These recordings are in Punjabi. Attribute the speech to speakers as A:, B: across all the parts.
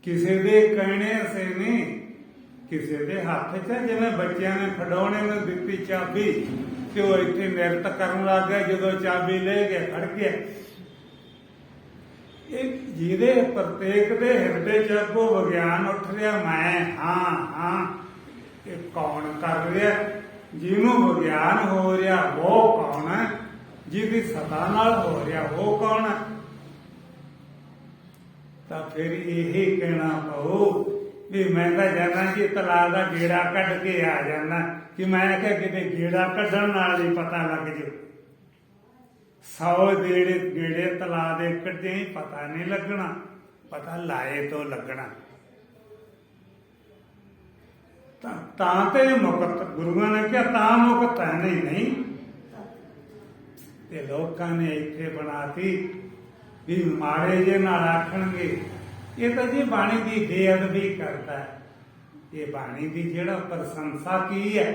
A: ਕਿਸੇ ਦੇ ਕਹਿਣੇ ਸੇ ਨਹੀਂ, ਕਿਸੇ ਦੇ ਹੱਥ 'ਚ ਜਿਵੇਂ ਬੱਚਿਆਂ ਨੇ ਖਿਡੌਣੇ ਨੂੰ ਦਿੱਤੀ ਚਾਬੀ ਤੇ ਉਹ ਇੱਥੇ ਨਿਰਤ ਕਰਨ ਲੱਗ ਗਿਆ, ਜਦੋਂ ਚਾਬੀ ਲੈ ਕੇ ਖੜ ਗਿਆ। ਇਹ ਜਿਹਦੇ ਪ੍ਰਤੇਕ ਦੇ ਹਿਰਦੇ 'ਚ ਅੱਗੋਂ ਵਿਗਿਆਨ ਉੱਠ ਰਿਹਾ, ਮੈਂ ਹਾਂ ਹਾਂ, ਇਹ ਕੌਣ ਕਰ ਰਿਹਾ? ਜਿਹਨੂੰ ਵਿਗਿਆਨ ਹੋ ਰਿਹਾ ਉਹ ਕੌਣ ਹੈ? ਜਿਹਦੀ ਸਤਾ ਨਾਲ ਹੋ ਰਿਹਾ ਉਹ ਕੌਣ ਹੈ? ਤਾਂ ਫਿਰ ਇਹ ਕਹਿਣਾ ਪਊ ਵੀ ਮੈਂ ਤਾਂ ਜਾਣਾ ਜੀ ਤਲਾਅ ਦਾ ਗੇੜਾ ਕੱਢ ਕੇ ਆ ਜਾਣਾ, ਕਿ ਮੈਂ ਕਿਹਾ ਕਿਤੇ ਗੇੜਾ ਕੱਢਣ ਨਾਲ ਹੀ ਪਤਾ ਲੱਗ ਜੇ। 100 ਗੇੜੇ ਤਲਾਅ ਦੇ ਕੱਢੇ ਹੀ ਪਤਾ ਨਹੀਂ ਲੱਗਣਾ, ਪਤਾ ਲਾਏ ਤੋਂ ਲੱਗਣਾ। ਤਾਂ ਤੇ ਮੁਕਤ ਗੁਰੂਆਂ ਨੇ ਕਿਹਾ, ਤਾਂ ਮੁਕਤ ਹੈ ਨਹੀਂ। ਤੇ ਲੋਕਾਂ ਨੇ ਇੱਥੇ ਬਣਾਤੀ ਵੀ ਮਾੜੇ ਜੇ ਨਾਲ ਆਖਣਗੇ ਇਹ ਤਾਂ ਜੀ ਬਾਣੀ ਦੀ ਬੇਅਦਬੀ ਕਰਦਾ ਹੈ। ਇਹ ਬਾਣੀ ਦੀ ਜਿਹੜਾ ਪ੍ਰਸ਼ੰਸਾ ਕੀ ਹੈ,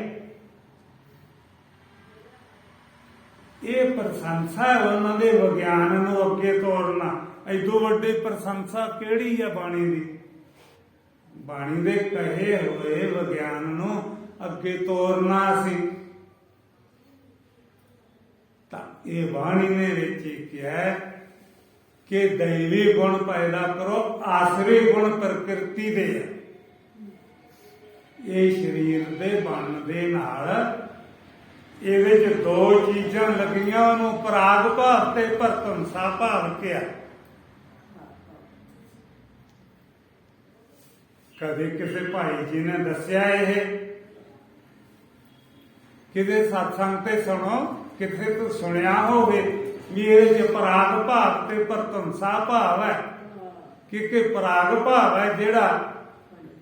A: ਇਹ ਪ੍ਰਸ਼ੰਸਾ ਹੈ ਉਹਨਾਂ ਦੇ ਵਿਗਿਆਨ ਨੂੰ ਅੱਗੇ ਤੋਰਨਾ। ਐਦੋਂ ਵੱਡੀ ਪ੍ਰਸ਼ੰਸਾ ਕਿਹੜੀ ਹੈ ਬਾਣੀ ਦੀ? ਬਾਣੀ ਦੇ ਕਹੇ ਹੋਏ ਵਿਗਿਆਨ ਨੂੰ ਅੱਗੇ ਤੋਰਨਾ ਸੀ। ਤਾਂ ਇਹ ਬਾਣੀ ਨੇ ਵਿੱਚ ਕਿਹਾ ਕਿ ਦੈਵੀ ਗੁਣ ਪੈਦਾ ਕਰੋ, ਆਸਰੀ ਗੁਣ ਪ੍ਰਕਿਰਤੀ ਦੇ। ਇਹ ਸਰੀਰ ਦੇ ਬਣਨ ਦੇ ਨਾਲ ਇਹਦੇ 'ਚ ਦੋ ਚੀਜ਼ਾਂ ਲੱਗੀਆਂ, ਉਹਨੂੰ ਪਰਾਗ ਭਾਵ ਤੇ ਪ੍ਰਤੰਸਾ ਭਾਵ ਕਿਹਾ। ਕਦੇ ਕਿਸੇ ਭਾਈ ਜੀ ਨੇ ਦੱਸਿਆ, ਇਹ ਕਿਤੇ ਸਤਸੰਗ ਤੇ ਸੁਣੋ, ਕਿਤੇ ਤੋਂ ਸੁਣਿਆ ਹੋਵੇ ਵੀ ਇਹਦੇ 'ਚ ਪਰਾਗ ਭਾਵ ਤੇ ਪ੍ਰਤੰਸਾ ਭਾਵ ਹੈ। ਕਿ ਪਰਾਗ ਭਾਵ ਹੈ ਜਿਹੜਾ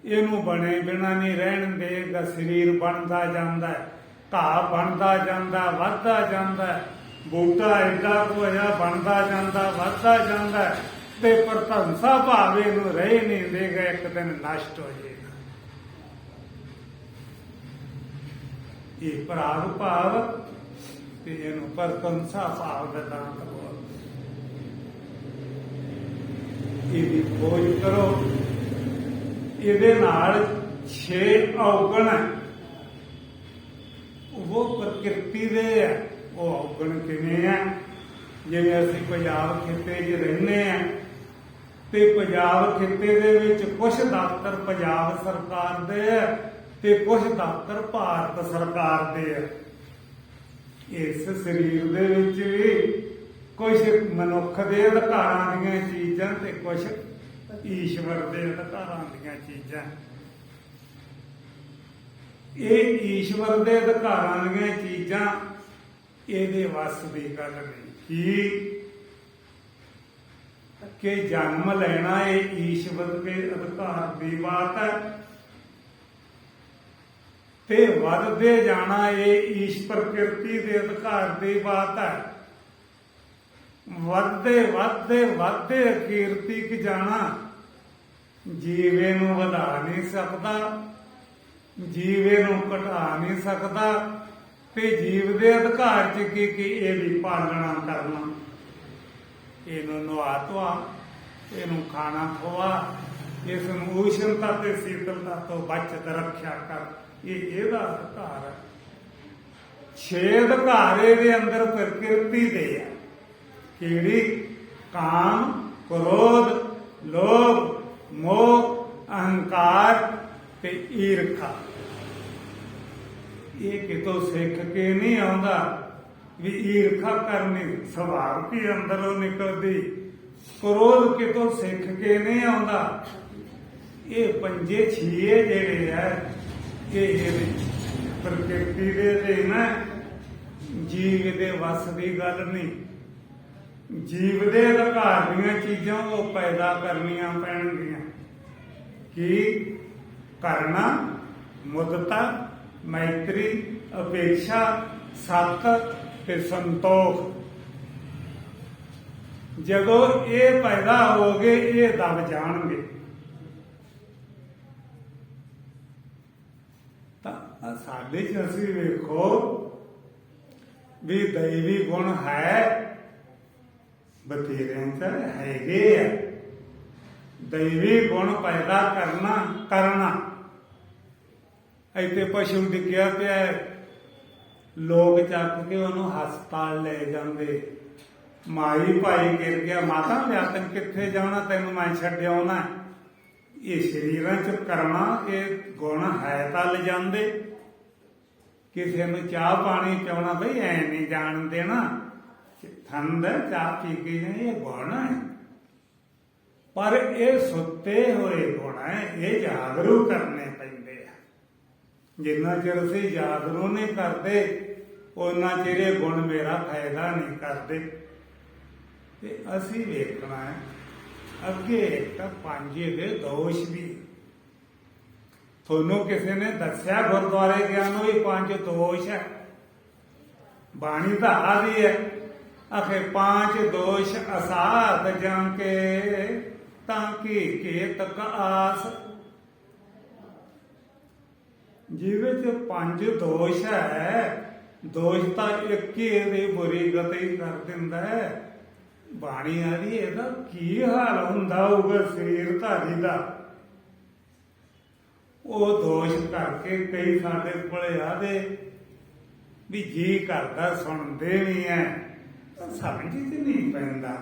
A: ਇਹਨੂੰ ਬਣੇ ਬਿਨਾਂ ਨਹੀਂ ਰਹਿਣ ਦੇਗਾ। ਸਰੀਰ ਬਣਦਾ ਜਾਂਦਾ ਹੈ, ਘਾਹ ਬਣਦਾ ਜਾਂਦਾ, ਵੱਧਦਾ ਜਾਂਦਾ, ਬੂਟਾ ਏਡਾ ਕੁ ਹੋਇਆ ਬਣਦਾ ਜਾਂਦਾ, ਵੱਧਦਾ ਜਾਂਦਾ, ਤੇ ਪ੍ਰਤੰਸਾ ਭਾਵ ਇਹਨੂੰ ਰਹਿ ਨਹੀਂ ਦੇਗਾ, ਇੱਕ ਦਿਨ ਨਸ਼ਟ ਹੋ ਜਾਏਗਾ। ਇਹ ਪਰਾਗ ਭਾਵ ਤੇ ਇਹਨੂੰ ਪ੍ਰਤੰਸਾ ਭਾਵ ਦਾ ਦਾਨ ਕਰੋ। ਇਹਦੀ ਖੋਜ ਕਰੋ। ਇਹਦੇ ਨਾਲ 6 ਔਗਣ ਹੈ, ਉਹ ਪ੍ਰਕਿਰਤੀ ਦੇ ਹੈ। ਉਹ ਔਗਣ ਕਿਵੇਂ ਹੈ? ਜਿਵੇਂ ਅਸੀਂ ਪੰਜਾਬ ਖਿੱਤੇ 'ਚ ਰਹਿੰਦੇ ਹਾਂ ਤੇ ਪੰਜਾਬ ਖਿੱਤੇ ਦੇ ਵਿੱਚ ਕੁਝ ਦਫ਼ਤਰ ਪੰਜਾਬ ਸਰਕਾਰ ਦੇ ਹੈ ਤੇ ਕੁਝ ਦਫ਼ਤਰ ਭਾਰਤ ਸਰਕਾਰ ਦੇ ਹੈ। ਇਸ ਸਰੀਰ ਦੇ ਵਿੱਚ ਵੀ ਕੁਝ ਮਨੁੱਖ ਦੇ ਅਧਿਕਾਰਾਂ ਦੀਆਂ ਚੀਜ਼ਾਂ ਤੇ ਕੁਝ ਈਸ਼ਵਰ ਦੇ ਅਧਿਕਾਰਾਂ ਦੀਆਂ ਚੀਜ਼ਾਂ। ਇਹ ਈਸ਼ਵਰ ਦੇ ਅਧਿਕਾਰਾਂ ਦੀਆਂ ਚੀਜ਼ਾਂ ਇਹਦੇ ਵੱਸ ਦੀ ਗੱਲ ਨਹੀਂ। ਕਿ ਜਨਮ ਲੈਣਾ ਇਹ ਈਸ਼ਵਰ ਦੇ ਅਧਿਕਾਰ ਦੀ ਬਾਤ ਹੈ, ਤੇ ਵੱਧਦੇ ਜਾਣਾ ਇਹ ਈਸ਼ ਪ੍ਰਕਿਰਤੀ ਦੇ ਅਧਿਕਾਰ ਦੀ ਬਾਤ ਹੈ। ਵੱਧਦੇ ਵੱਧਦੇ ਵੱਧਦੇ ਅਕੀਰਤਿਕ ਜਾਣਾ ਜੀਵੇ ਨੂੰ ਵਧਾ ਨਹੀਂ ਸਕਦਾ, ਜੀਵੇ ਨੂੰ ਘਟਾ ਨਹੀਂ ਸਕਦਾ। ਤੇ ਜੀਵ ਦੇ ਅਧਿਕਾਰ 'ਚ ਕੀ ਇਹਦੀ ਪਾਲਣਾ ਕਰਨਾ, ਇਹਨੂੰ ਨਵਾ ਧਵਾ, ਇਹਨੂੰ ਖਾਣਾ ਖਵਾ, ਇਸ ਨੂੰ ਉਸ਼ਣਤਾ ਤੇ ਸੀਤਲਤਾ ਤੋਂ ਬਚਤ ਰੱਖਿਆ ਕਰ, ਇਹ ਇਹਦਾ ਅਧਿਕਾਰ ਹੈ। 6 ਅਧਿਕਾਰ ਇਹਦੇ ਅੰਦਰ ਪ੍ਰਕਿਰਤੀ ਦੇ ਆ। ਕਿਹੜੀ? ਕਾਮ, ਕ੍ਰੋਧ, ਲੋਭ, ਮੋਹ, ਅਹੰਕਾਰ ਤੇ ਈਰਖਾ। ਇਹ ਕਿਤੋਂ ਸਿੱਖ ਕੇ ਨਹੀਂ ਆਉਂਦਾ ਵੀ ਈਰਖਾ ਕਰਨੀ ਸੁਭਾਵ ਹੀ ਅੰਦਰੋਂ ਨਿਕਲਦੀ। ਕ੍ਰੋਧ ਕਿਤੋਂ ਸਿੱਖ ਕੇ ਨਹੀਂ ਆਉਂਦਾ। ਇਹ 5-6 ਜਿਹੜੇ ਆ ਇਹ ਪ੍ਰਕਿਰਤੀ ਦੇ ਨਾ, ਜੀਵ ਦੇ ਵੱਸ ਦੀ ਗੱਲ ਨਹੀਂ। ਜੀਵ ਦੇ ਅਧਿਕਾਰ ਦੀਆਂ ਚੀਜ਼ਾਂ ਉਹ ਪੈਦਾ ਕਰਨੀਆਂ ਪੈਣਗੀਆਂ। ਕੀ ਕਰਨਾ? ਮੁਦਤਾ, ਮੈਤਰੀ, ਅਪੇक्षा, ਸਤ ਤੇ ਸੰਤੋਖ। ਜਦੋਂ ਇਹ ਪੈਦਾ ਹੋ ਗਏ ਇਹ ਦਬ ਜਾਣਗੇ। ਤਾਂ ਸਾਡੇ 'ਚ ਅਸੀਂ ਵੇਖੋ ਵੀ ਦੈਵੀ ਗੁਣ ਹੈ, ਬਥੇਰਿਆਂ 'ਚ ਹੈਗੇ ਆ। ਦੈਵੀ ਗੁਣ ਪੈਦਾ ਕਰਨਾ। ਇੱਥੇ ਪਸ਼ੂ ਡਿੱਗਿਆ ਪਿਆ ਹੈ, ਲੋਕ ਚੱਕ ਕੇ ਉਹਨੂੰ ਹਸਪਤਾਲ ਲੈ ਜਾਂਦੇ। ਮਾਈ ਭਾਈ ਗਿਰ ਗਿਆ, ਮਾਤਾ ਲਿਆ ਤੈਨੂੰ ਕਿੱਥੇ ਜਾਣਾ, ਤੈਨੂੰ ਮੈਂ ਛੱਡ ਆਉਣਾ। ਇਹ ਸਰੀਰਾਂ ਚ ਕਰਨਾ, ਇਹ ਗੁਣ ਹੈ ਤਾਂ ਲਿਜਾਂਦੇ। ਕਿਸੇ ਨੂੰ ਚਾਹ ਪਾਣੀ ਪਿਆਉਣਾ, ਬਈ ਐ ਨਹੀਂ ਜਾਣ ਦੇਣਾ, ਠੰਡ ਚਾਹ ਪੀ ਕੇ ਜਾਏ, ਇਹ ਗੁਣ ਹੈ। ਪਰ ਇਹ ਸੁੱਤੇ ਹੋਏ ਗੁਣ ਹੈ, ਇਹ ਜਾਗਰੂਕ ਕਰਨੇ ਪੈਂਦੇ ਆ। ਜਿੰਨਾ ਚਿਰ ਅਸੀਂ ਜਾਗਰੂਕ ਨਹੀਂ ਕਰਦੇ, ਉਹਨਾਂ ਚਿਰ ਇਹ ਗੁਣ ਮੇਰਾ ਫਾਇਦਾ ਨਹੀਂ ਕਰਦੇ। ਤੇ ਅਸੀਂ ਵੇਖਣਾ ਹੈ ਅੱਗੇ ਇੱਕ ਪੰਜ ਦੇ ਦੋਸ਼ ਵੀ ਤੁਹਾਨੂੰ ਕਿਸੇ ਨੇ ਦੱਸਿਆ। ਗੁਰਦੁਆਰੇ ਗਿਆ ਨੂੰ ਵੀ 5 ਦੋਸ਼ ਹੈ, ਬਾਣੀ ਤਾਂ ਆਦੀ ਹੈ। ਆਖੇ 5 ਦੋਸ਼ ਅਸਾਧ ਜਾਂ ਕੇ ਤਾਂ ਕੀ ਕੇਤਕ ਆਸ। ਜਿਹਦੇ ਚ 5 ਦੋਸ਼ ਹੈ, ਦੋਸ਼ ਤਾਂ ਇੱਕ ਹੀ ਇਹਦੀ ਬੁਰੀ ਗਤੀ ਕਰ ਦਿੰਦਾ ਹੈ। ਬਾਣੀ ਆਦੀ ਇਹਦਾ ਕੀ ਹਾਲ ਹੁੰਦਾ ਹੋਊਗਾ ਸਰੀਰ ਧਾਰੀ ਦਾ। ਉਹ ਦੋਸ਼ ਕਰਕੇ ਕਈ ਸਾਡੇ ਕੋਲੇ ਆਦੇ ਵੀ ਜੀ ਕਰਦਾ ਸੁਣਦੇ ਵੀ ਐ, ਸਮਝ ਚ ਨਹੀਂ ਪੈਂਦਾ।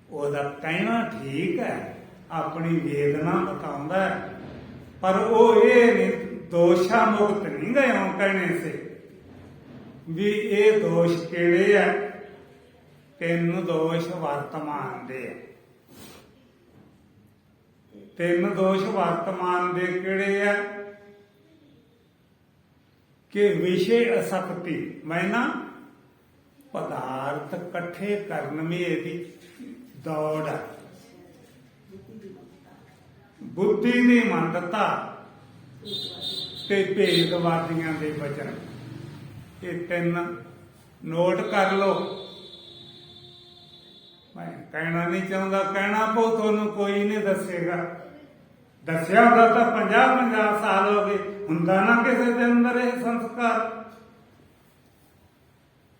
A: ਉਹਦਾ ਕਹਿਣਾ ਠੀਕ ਹੈ, ਆਪਣੀ ਵੇਦਨਾ ਬਤਾਉਂਦਾ, ਪਰ ਉਹ ਇਹ ਨਹੀਂ ਦੋਸ਼ਾ ਮੁਕਤ ਨਹੀਂ ਗਏ ਉਹ ਕਹਿਣੇ ਸੇ ਵੀ ਇਹ ਦੋਸ਼ ਕਿਹੜੇ ਆ। 3 ਦੋਸ਼ ਵਰਤਮਾਨ ਦੇ। 3 ਦੋਸ਼ ਵਰਤਮਾਨ ਦੇ ਕਿਹੜੇ ਆ ਕਿ ਵਿਸ਼ੇ ਅਸਕਤੀ, ਮੈਂ ਨਾ ਪਦਾਰਥ ਇਕੱਠੇ ਕਰਨ ਵਿੱਚ ਇਹਦੀ ਦੌੜ ਹੈ। ਬੁੱਧੀ ਦੀ ਮੰਦਤਾ ਤੇ ਭੇਦਵਾਦੀਆਂ ਦੇ ਵਚਨ, ਇਹ 3 ਨੋਟ ਕਰ ਲਓ। ਮੈਂ ਕਹਿਣਾ ਨਹੀਂ ਚਾਹੁੰਦਾ, ਕਹਿਣਾ ਪਊ ਤੁਹਾਨੂੰ, ਕੋਈ ਨਹੀਂ ਦੱਸੇਗਾ। ਦੱਸਿਆ ਹੁੰਦਾ ਤਾਂ 50 ਸਾਲ ਹੋ ਗਏ, ਹੁੰਦਾ ਨਾ ਕਿਸੇ ਦੇ ਅੰਦਰ ਇਹ ਸੰਸਕਾਰ।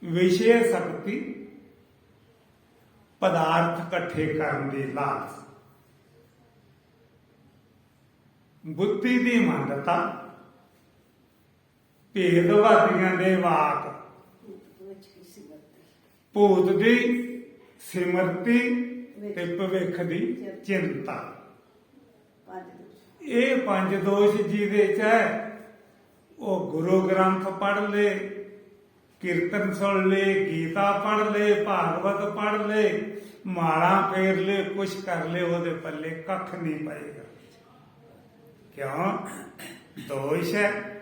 A: ਵਿਸ਼ੇ ਸ਼ਕਤੀ, ਪਦਾਰਥ ਇਕੱਠੇ ਕਰਨ ਦੀ ਲਾਲਚ, ਬੁੱਧੀ ਦੀ ਮੰਦਤਾ, ਭੇਦਵਾਦੀਆਂ ਦੇ ਵਾਕ, ਭੂਤ ਦੀ ਸਿਮਰਤੀ ਤੇ ਭਵਿੱਖ ਦੀ ਚਿੰਤਾ। ਇਹ 5 ਦੋਸ਼ ਜਿਹਦੇ ਚ ਹੈ, ਉਹ ਗੁਰੂ ਗ੍ਰੰਥ ਪੜ੍ਹ ਲੇ, ਕੀਰਤਨ ਸੁਣ ਲੇ, ਗੀਤਾ ਪੜ੍ਹ ਲੇ, ਭਾਗਵਤ ਪੜ੍ਹ ਲੇ, ਮਾਲਾ ਫੇਰ ਲੇ, ਕੁਛ ਕਰ ਲੇ, ਉਹਦੇ ਪੱਲੇ ਕੱਖ ਨਹੀਂ ਪਏਗਾ। ਕਿਉਂ? ਦੋਸ਼ ਹੈ।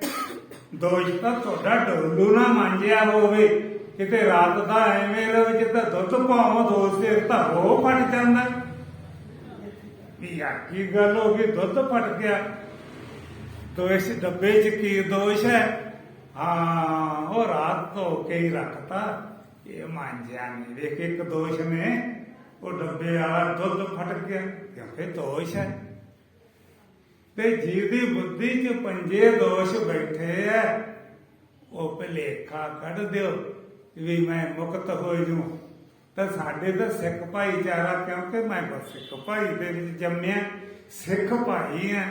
A: ਦੋਸ਼ ਤਾਂ ਤੁਹਾਡਾ ਡੋਲੂ ਨਾ ਮਾਂਜਿਆ ਹੋਵੇ, ਕਿਤੇ ਰਾਤ ਦਾ ਐਵੇਂ ਰਵੇ ਜਿੱਦਾਂ ਦੁੱਧ ਪਾਵੋ ਦੋਸ਼ ਦੇ ਤਾਂ ਉਹ ਫਟ ਜਾਂਦਾ। ਯਾਰ ਕੀ ਗੱਲ ਹੋ ਗਈ, ਦੁੱਧ ਫਟ ਗਿਆ। ਦੋਸ਼ ਡੱਬੇ 'ਚ ਕੀ ਦੋਸ਼ ਹੈ? ਹਾਂ, ਉਹ ਰਾਤ ਧੋ ਕੇ ਹੀ ਰੱਖਤਾ, ਇਹ ਮਾਂਜਿਆ ਨਹੀਂ। ਵੇਖ, ਇੱਕ ਦੋਸ਼ ਨੇ ਉਹ ਡੱਬੇ ਵਾਲਾ ਦੁੱਧ ਫਟ ਗਿਆ, ਕਿਉਂਕਿ ਦੋਸ਼ ਹੈ। ਤੇ ਜਿਹਦੀ ਬੁੱਧੀ 'ਚ 5 ਦੋਸ਼ ਬੈਠੇ ਐ, ਉਹ ਭੁਲੇਖਾ ਕੱਢ ਦਿਓ ਵੀ ਮੈਂ ਮੁਕਤ ਹੋ ਜੂ। ਤਾਂ ਸਾਡੇ ਤਾਂ ਸਿੱਖ ਭਾਈਚਾਰਾ, ਕਿਉਂਕਿ ਮੈਂ ਬਸ ਸਿੱਖ ਭਾਈ ਦੇ ਵਿੱਚ ਜੰਮਿਆ, ਸਿੱਖ ਭਾਈ ਆ,